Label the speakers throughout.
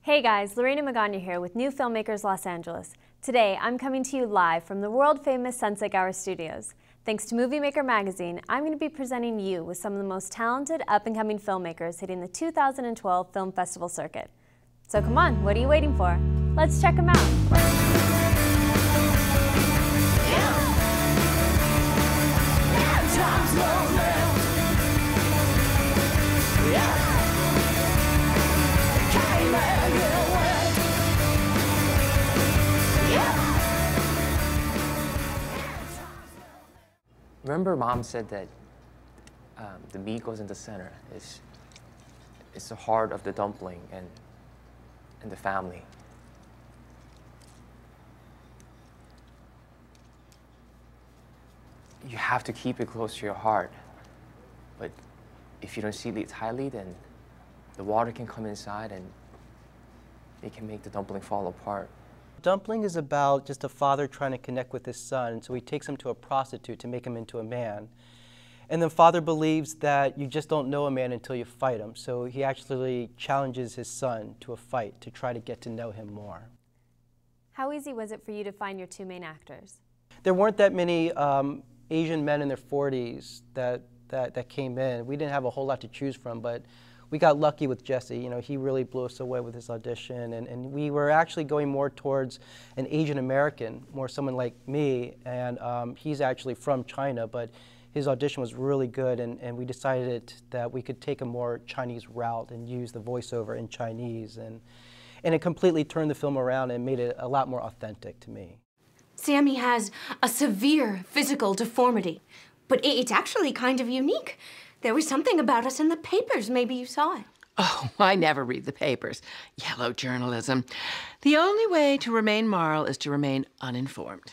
Speaker 1: Hey guys, Lorrena Magana here with NewFilmmakers Los Angeles. Today, I'm coming to you live from the world-famous Sunset Gower Studios. Thanks to Movie Maker magazine, I'm going to be presenting you with some of the most talented up-and-coming filmmakers hitting the 2012 Film Festival circuit. So come on, what are you waiting for? Let's check them out.
Speaker 2: Remember Mom said that the meat goes in the center. It's the heart of the dumpling and the family. You have to keep it close to your heart. But if you don't season it tightly, then the water can come inside and it can make the dumpling fall apart.
Speaker 3: Dumpling is about just a father trying to connect with his son, so he takes him to a prostitute to make him into a man. And the father believes that you just don't know a man until you fight him, so he actually challenges his son to a fight to try to get to know him more.
Speaker 1: How easy was it for you to find your two main actors?
Speaker 3: There weren't that many Asian men in their 40s that came in. We didn't have a whole lot to choose from, but we got lucky with Jesse. You know, he really blew us away with his audition, and we were actually going more towards an Asian American, more someone like me, and he's actually from China, but his audition was really good, and we decided that we could take a more Chinese route and use the voiceover in Chinese, and it completely turned the film around and made it a lot more authentic to me.
Speaker 4: Sammy has a severe physical deformity, but it's actually kind of unique. There was something about us in the papers. Maybe you saw it.
Speaker 5: Oh, I never read the papers. Yellow journalism. The only way to remain moral is to remain uninformed.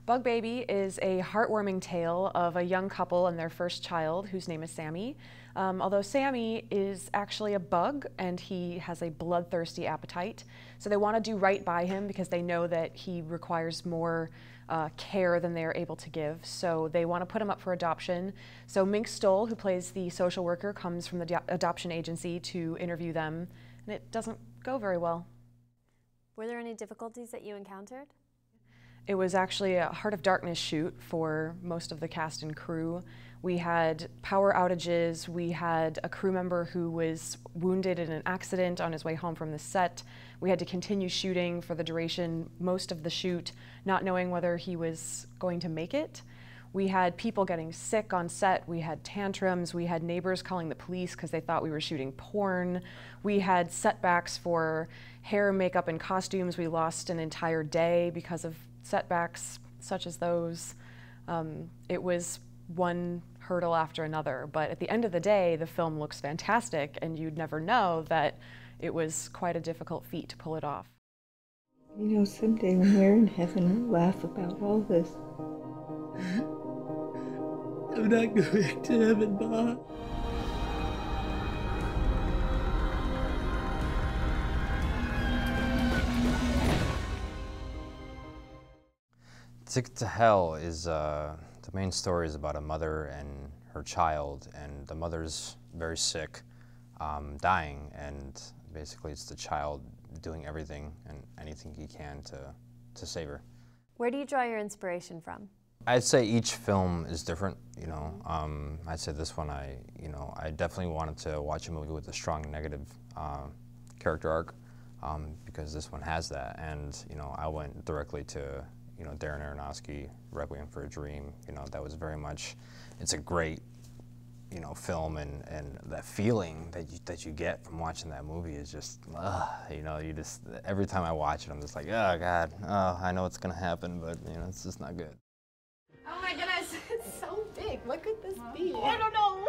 Speaker 6: Bug Baby is a heartwarming tale of a young couple and their first child, whose name is Sammy. Although Sammy is actually a bug and he has a bloodthirsty appetite. So they want to do right by him because they know that he requires more care than they're able to give. So they want to put him up for adoption. So Mink Stoll, who plays the social worker, comes from the adoption agency to interview them, and it doesn't go very well.
Speaker 1: Were there any difficulties that you encountered?
Speaker 6: It was actually a Heart of Darkness shoot for most of the cast and crew. We had power outages, we had a crew member who was wounded in an accident on his way home from the set. We had to continue shooting for the duration, most of the shoot, not knowing whether he was going to make it. We had people getting sick on set, we had tantrums, we had neighbors calling the police because they thought we were shooting porn. We had setbacks for hair, makeup, and costumes. We lost an entire day because of setbacks such as those. It was one hurdle after another, but at the end of the day, the film looks fantastic, and you'd never know that it was quite a difficult feat to pull it off.
Speaker 7: You know, someday when we're in heaven, we'll laugh about all this.
Speaker 8: I'm not going to heaven, Ma.
Speaker 9: Ticket to Hell is, the main story is about a mother and her child, and the mother's very sick, dying, and basically it's the child doing everything and anything he can to save her.
Speaker 1: Where do you draw your inspiration from?
Speaker 9: I'd say each film is different, you know. I'd say this one, I definitely wanted to watch a movie with a strong negative character arc, because this one has that, and, you know, I went directly to, you know, Darren Aronofsky, Requiem for a Dream. You know, that was very much, it's a great, you know, film, and that feeling that you get from watching that movie is just, you know, you just, every time I watch it, I'm just like, oh God, oh, I know what's gonna happen, but, you know, it's just not good.
Speaker 4: Oh my goodness, it's so big. What could this be?
Speaker 10: I don't know.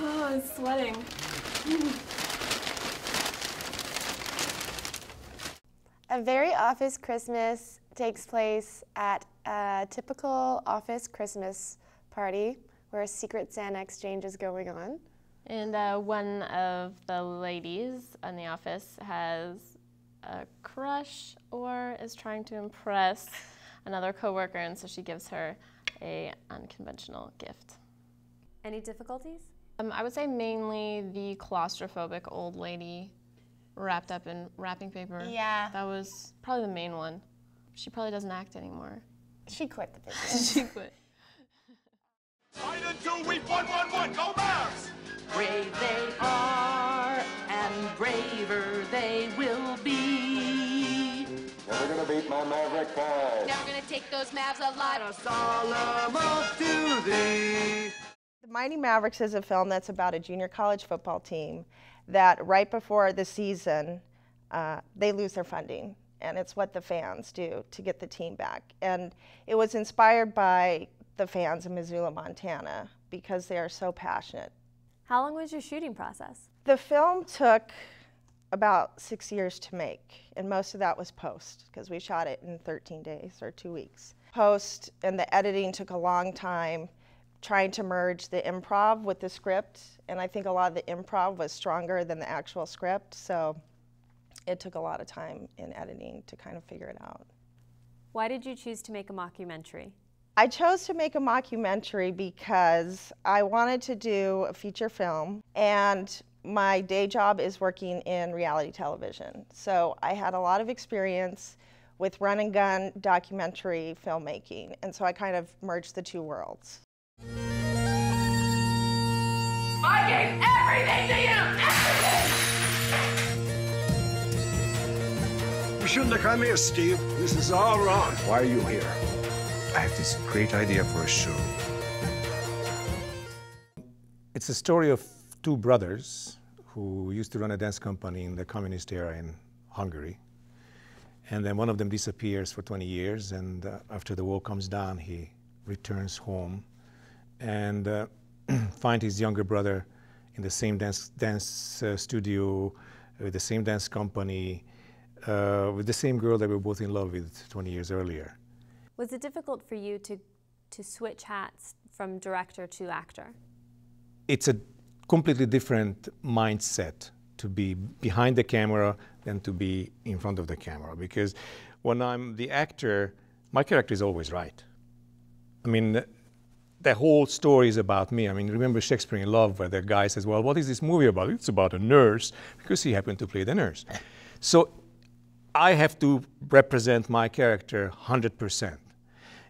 Speaker 4: Oh, I'm sweating.
Speaker 10: A very office Christmas takes place at a typical office Christmas party where a secret Santa exchange is going on.
Speaker 11: And one of the ladies in the office has a crush or is trying to impress another coworker, and so she gives her an unconventional gift.
Speaker 1: Any difficulties?
Speaker 11: I would say mainly the claustrophobic old lady wrapped up in wrapping paper.
Speaker 10: Yeah.
Speaker 11: That was probably the main one. She probably doesn't act anymore.
Speaker 10: She quit the business.
Speaker 11: She quit.
Speaker 12: Fight until we won, go Bears!
Speaker 5: Brave they are, and braver they will be.
Speaker 12: Never gonna beat my Maverick pie.
Speaker 4: Never gonna take those Mavs alive.
Speaker 12: A solemn oath to thee.
Speaker 13: The Mighty Mavericks is a film that's about a junior college football team that right before the season, they lose their funding. And it's what the fans do to get the team back. And it was inspired by the fans of Missoula, Montana, because they are so passionate.
Speaker 1: How long was your shooting process?
Speaker 13: The film took about 6 years to make, and most of that was post, because we shot it in 13 days or 2 weeks. Post and the editing took a long time, trying to merge the improv with the script, and I think a lot of the improv was stronger than the actual script, so it took a lot of time in editing to kind of figure it out.
Speaker 1: Why did you choose to make a mockumentary?
Speaker 13: I chose to make a mockumentary because I wanted to do a feature film, and my day job is working in reality television. So I had a lot of experience with run and gun documentary filmmaking, and so I kind of merged the two worlds.
Speaker 12: I gave everything to you! Everything! You shouldn't have come here, Steve. This is all wrong. Why are you here? I have this great idea for a show.
Speaker 14: It's a story of two brothers who used to run a dance company in the communist era in Hungary. And then one of them disappears for 20 years, and after the wall comes down, he returns home and finds his younger brother in the same dance studio, with the same dance company, with the same girl they were both in love with 20 years earlier.
Speaker 1: Was it difficult for you to switch hats from director to actor?
Speaker 14: It's a completely different mindset to be behind the camera than to be in front of the camera, because when I'm the actor, my character is always right. I mean, the whole story is about me. I mean, remember Shakespeare in Love, where the guy says, well, what is this movie about? It's about a nurse, because he happened to play the nurse. So I have to represent my character 100%.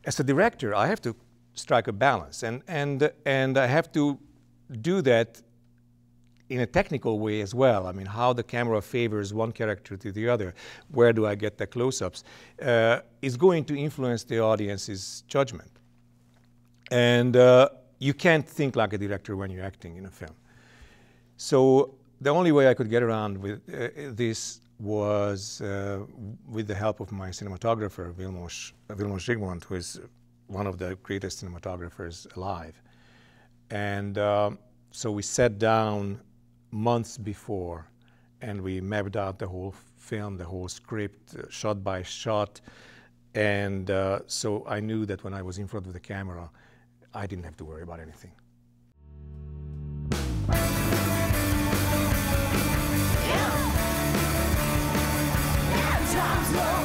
Speaker 14: As a director, I have to strike a balance, and I have to do that in a technical way as well. I mean, how the camera favors one character to the other, where do I get the close-ups, is going to influence the audience's judgment. And you can't think like a director when you're acting in a film. So the only way I could get around with this was with the help of my cinematographer, Vilmos Zsigmond, who is one of the greatest cinematographers alive. And so we sat down months before, and we mapped out the whole film, the whole script, shot by shot. And so I knew that when I was in front of the camera, I didn't have to worry about anything.
Speaker 12: Time's low.